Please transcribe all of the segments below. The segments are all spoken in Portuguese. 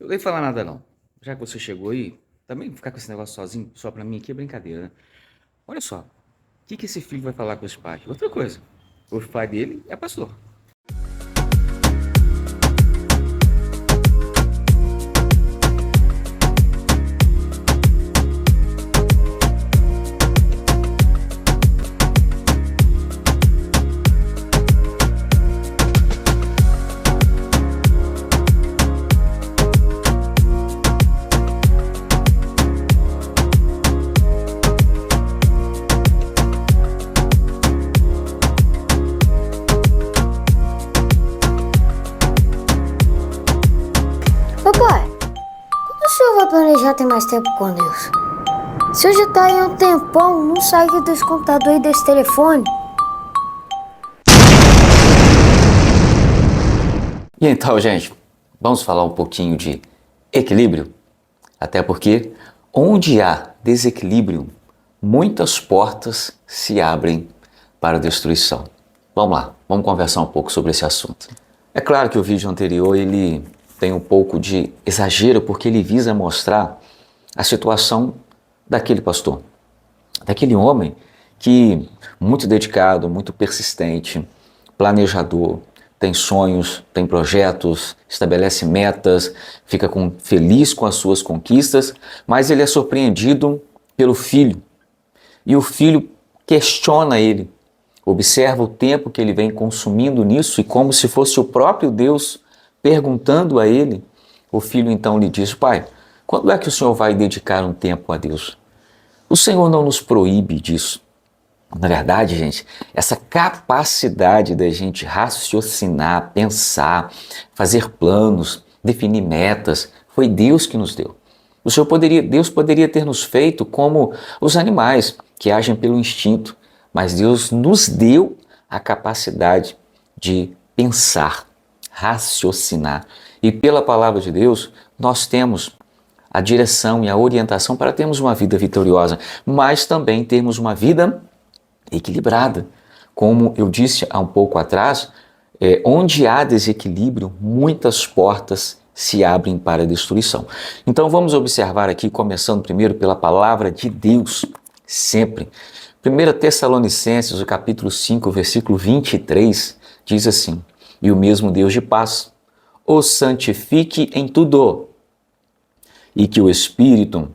Eu não ia falar nada não. Já que você chegou aí, também ficar com esse negócio sozinho, só pra mim aqui é brincadeira, né? Olha só, o que esse filho vai falar com os pais? Outra coisa, o pai dele é pastor. Papai, quando o senhor vai planejar ter mais tempo com Deus? O senhor já tá aí há um tempão, não sai desse computador e desse telefone. E então, gente, vamos falar um pouquinho de equilíbrio? Até porque, onde há desequilíbrio, muitas portas se abrem para a destruição. Vamos lá, vamos conversar um pouco sobre esse assunto. É claro que o vídeo anterior ele tem um pouco de exagero porque ele visa mostrar a situação daquele pastor, daquele homem que muito dedicado, muito persistente, planejador, tem sonhos, tem projetos, estabelece metas, fica feliz com as suas conquistas, mas ele é surpreendido pelo filho. E o filho questiona ele, observa o tempo que ele vem consumindo nisso e como se fosse o próprio Deus perguntando a ele, o filho então lhe diz: pai, quando é que o senhor vai dedicar um tempo a Deus? O Senhor não nos proíbe disso. Na verdade, gente, essa capacidade da gente raciocinar, pensar, fazer planos, definir metas, foi Deus que nos deu. Deus poderia ter nos feito como os animais que agem pelo instinto, mas Deus nos deu a capacidade de pensar, raciocinar. E pela palavra de Deus, nós temos a direção e a orientação para termos uma vida vitoriosa, mas também termos uma vida equilibrada. Como eu disse há um pouco atrás, onde há desequilíbrio, muitas portas se abrem para a destruição. Então vamos observar aqui, começando primeiro pela palavra de Deus, sempre. 1 Tessalonicenses, o capítulo 5, versículo 23, diz assim: e o mesmo Deus de paz os santifique em tudo, e que o Espírito,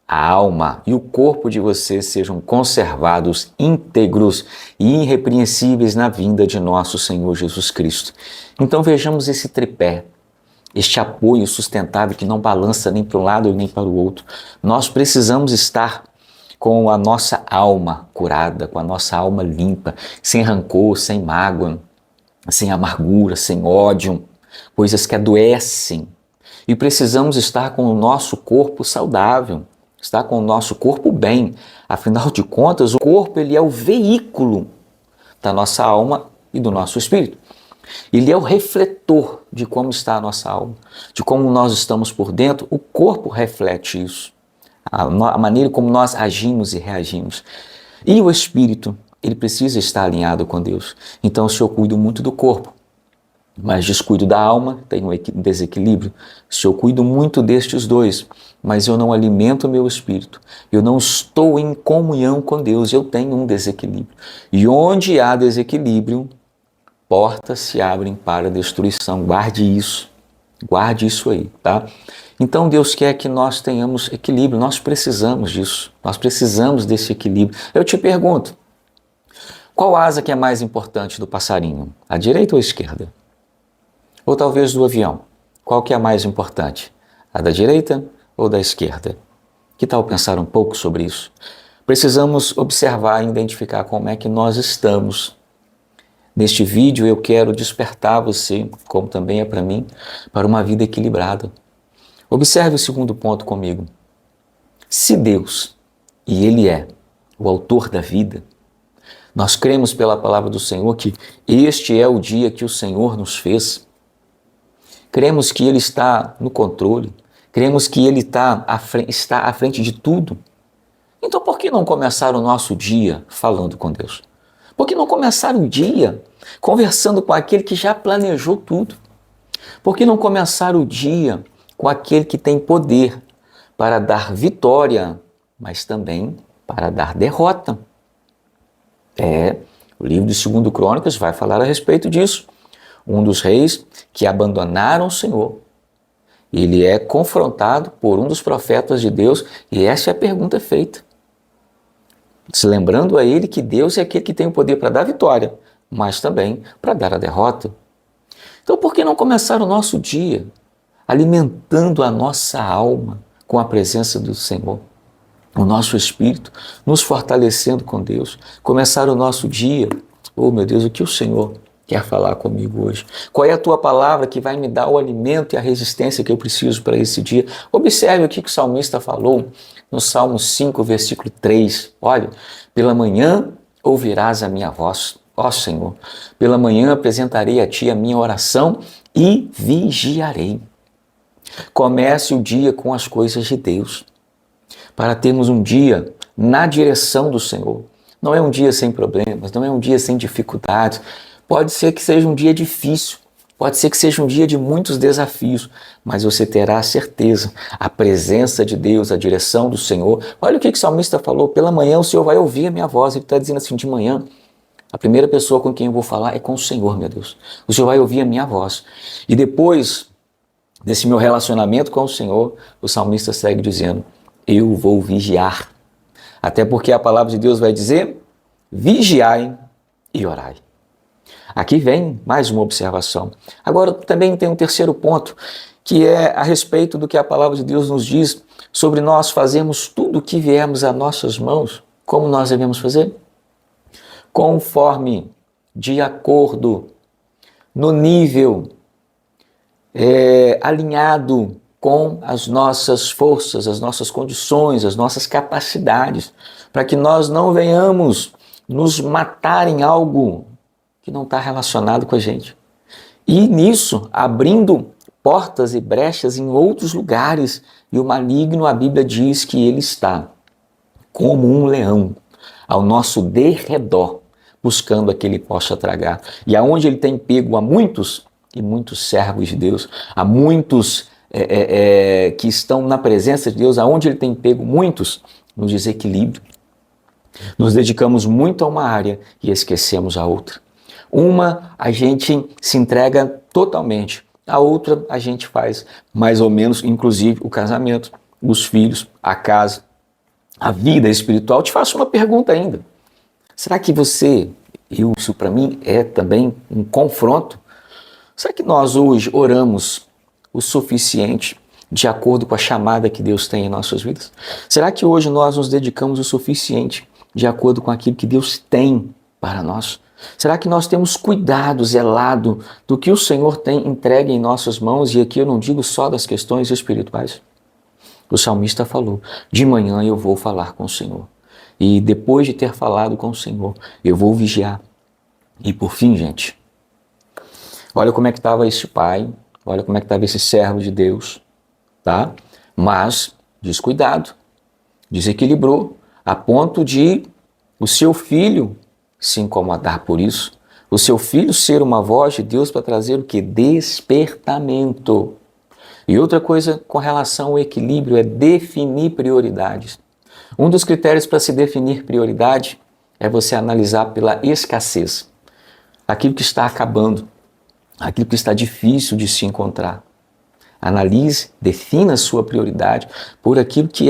a alma e o corpo de vocês sejam conservados íntegros e irrepreensíveis na vinda de nosso Senhor Jesus Cristo. Então vejamos esse tripé, este apoio sustentável que não balança nem para um lado nem para o outro. Nós precisamos estar com a nossa alma curada, com a nossa alma limpa, sem rancor, sem mágoa, sem amargura, sem ódio, coisas que adoecem. E precisamos estar com o nosso corpo saudável, estar com o nosso corpo bem. Afinal de contas, o corpo ele é o veículo da nossa alma e do nosso espírito. Ele é o refletor de como está a nossa alma, de como nós estamos por dentro. O corpo reflete isso, a maneira como nós agimos e reagimos. E o espírito, ele precisa estar alinhado com Deus. Então, se eu cuido muito do corpo, mas descuido da alma, tem um desequilíbrio. Se eu cuido muito destes dois, mas eu não alimento o meu espírito, eu não estou em comunhão com Deus, eu tenho um desequilíbrio. E onde há desequilíbrio, portas se abrem para a destruição. Guarde isso aí, tá? Então Deus quer que nós tenhamos equilíbrio, nós precisamos disso, nós precisamos desse equilíbrio. Eu te pergunto, qual asa que é mais importante do passarinho, a direita ou a esquerda? Ou talvez do avião, qual que é a mais importante? A da direita ou da esquerda? Que tal pensar um pouco sobre isso? Precisamos observar e identificar como é que nós estamos. Neste vídeo eu quero despertar você, como também é para mim, para uma vida equilibrada. Observe o segundo ponto comigo. Se Deus, e Ele é o autor da vida, nós cremos pela palavra do Senhor que este é o dia que o Senhor nos fez. Cremos que Ele está no controle, cremos que Ele está à frente de tudo. Então por que não começar o nosso dia falando com Deus? Por que não começar o dia conversando com aquele que já planejou tudo? Por que não começar o dia com aquele que tem poder para dar vitória, mas também para dar derrota. O livro de 2 Crônicas vai falar a respeito disso. Um dos reis que abandonaram o Senhor, ele é confrontado por um dos profetas de Deus e essa é a pergunta feita. Se lembrando a ele que Deus é aquele que tem o poder para dar vitória, mas também para dar a derrota. Então, por que não começar o nosso dia alimentando a nossa alma com a presença do Senhor? O nosso espírito, nos fortalecendo com Deus. Começar o nosso dia, oh meu Deus, o que o Senhor quer falar comigo hoje? Qual é a tua palavra que vai me dar o alimento e a resistência que eu preciso para esse dia? Observe o que o salmista falou no Salmo 5, versículo 3. Olha, pela manhã ouvirás a minha voz, ó Senhor. Pela manhã apresentarei a ti a minha oração e vigiarei. Comece o dia com as coisas de Deus, para termos um dia na direção do Senhor. Não é um dia sem problemas, não é um dia sem dificuldades. Pode ser que seja um dia difícil, pode ser que seja um dia de muitos desafios, mas você terá a certeza, a presença de Deus, a direção do Senhor. Olha o que o salmista falou, pela manhã o Senhor vai ouvir a minha voz. Ele está dizendo assim, de manhã, a primeira pessoa com quem eu vou falar é com o Senhor, meu Deus. O Senhor vai ouvir a minha voz. E depois desse meu relacionamento com o Senhor, o salmista segue dizendo, eu vou vigiar. Até porque a palavra de Deus vai dizer, vigiai e orai. Aqui vem mais uma observação. Agora também tem um terceiro ponto, que é a respeito do que a palavra de Deus nos diz sobre nós fazermos tudo o que viermos a nossas mãos. Como nós devemos fazer? Conforme, de acordo, no nível, alinhado com as nossas forças, as nossas condições, as nossas capacidades, para que nós não venhamos nos matar em algo que não está relacionado com a gente. E nisso, abrindo portas e brechas em outros lugares, e o maligno, a Bíblia diz que ele está como um leão ao nosso derredor, buscando a que ele possa tragar. E aonde ele tem pego a muitos, e muitos servos de Deus, a muitos que estão na presença de Deus, aonde ele tem pego muitos no desequilíbrio. Nos dedicamos muito a uma área e esquecemos a outra. Uma a gente se entrega totalmente, a outra a gente faz mais ou menos, inclusive o casamento, os filhos, a casa, a vida espiritual. Te faço uma pergunta ainda. Será que isso para mim é também um confronto? Será que nós hoje oramos o suficiente de acordo com a chamada que Deus tem em nossas vidas? Será que hoje nós nos dedicamos o suficiente de acordo com aquilo que Deus tem para nós? Será que nós temos cuidado, zelado do que o Senhor tem entregue em nossas mãos? E aqui eu não digo só das questões espirituais. O salmista falou, de manhã eu vou falar com o Senhor. E depois de ter falado com o Senhor, eu vou vigiar. E por fim, gente, olha como é que estava esse pai, olha como é que estava esse servo de Deus, tá? Mas descuidado, desequilibrou, a ponto de o seu filho se incomodar por isso, o seu filho ser uma voz de Deus para trazer o que? Despertamento. E outra coisa com relação ao equilíbrio é definir prioridades. Um dos critérios para se definir prioridade é você analisar pela escassez. Aquilo que está acabando, aquilo que está difícil de se encontrar. Analise, defina a sua prioridade por aquilo que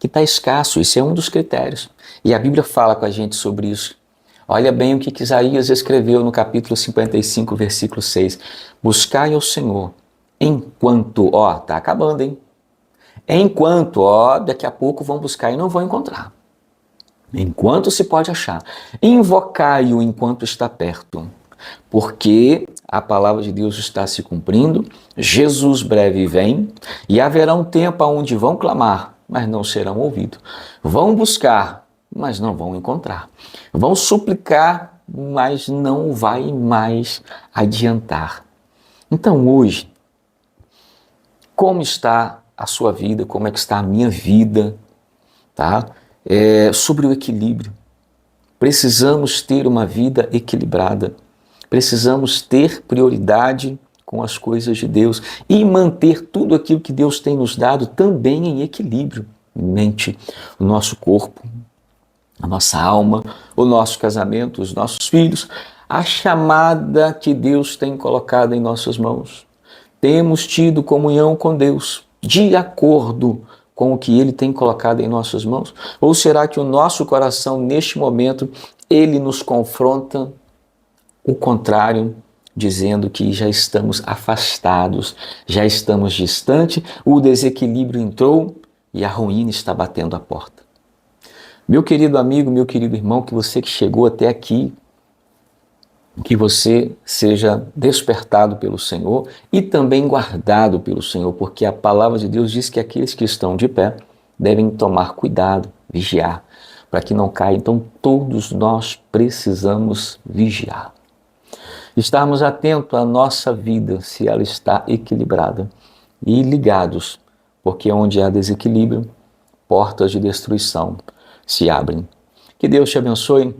está escasso. Isso é um dos critérios. E a Bíblia fala com a gente sobre isso. Olha bem o que Isaías escreveu no capítulo 55, versículo 6. Buscai ao Senhor enquanto, está acabando, hein? Enquanto, daqui a pouco vão buscar e não vão encontrar. Enquanto se pode achar. Invocai-o enquanto está perto. Porque a palavra de Deus está se cumprindo, Jesus breve vem, e haverá um tempo onde vão clamar, mas não serão ouvidos. Vão buscar, mas não vão encontrar. Vão suplicar, mas não vai mais adiantar. Então hoje, como está a sua vida, como é que está a minha vida, tá? Sobre o equilíbrio. Precisamos ter uma vida equilibrada. Precisamos ter prioridade com as coisas de Deus e manter tudo aquilo que Deus tem nos dado também em equilíbrio. Mente, o nosso corpo, a nossa alma, o nosso casamento, os nossos filhos, a chamada que Deus tem colocado em nossas mãos. Temos tido comunhão com Deus de acordo com o que Ele tem colocado em nossas mãos? Ou será que o nosso coração, neste momento, ele nos confronta o contrário, dizendo que já estamos afastados, já estamos distantes, o desequilíbrio entrou e a ruína está batendo a porta? Meu querido amigo, meu querido irmão, que você que chegou até aqui, que você seja despertado pelo Senhor e também guardado pelo Senhor, porque a palavra de Deus diz que aqueles que estão de pé devem tomar cuidado, vigiar, para que não caia. Então todos nós precisamos vigiar. Estarmos atentos à nossa vida, se ela está equilibrada, e ligados, porque onde há desequilíbrio, portas de destruição se abrem. Que Deus te abençoe.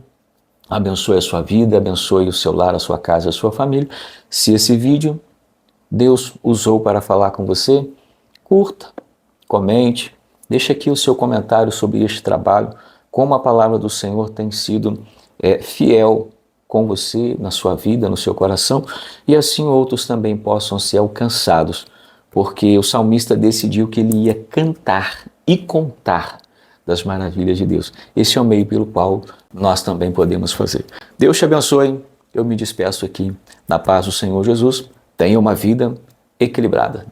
Abençoe a sua vida, abençoe o seu lar, a sua casa, a sua família. Se esse vídeo Deus usou para falar com você, curta, comente, deixe aqui o seu comentário sobre este trabalho, como a palavra do Senhor tem sido fiel com você, na sua vida, no seu coração, e assim outros também possam ser alcançados, porque o salmista decidiu que ele ia cantar e contar das maravilhas de Deus. Esse é o meio pelo qual nós também podemos fazer. Deus te abençoe. Eu me despeço aqui na paz do Senhor Jesus. Tenha uma vida equilibrada.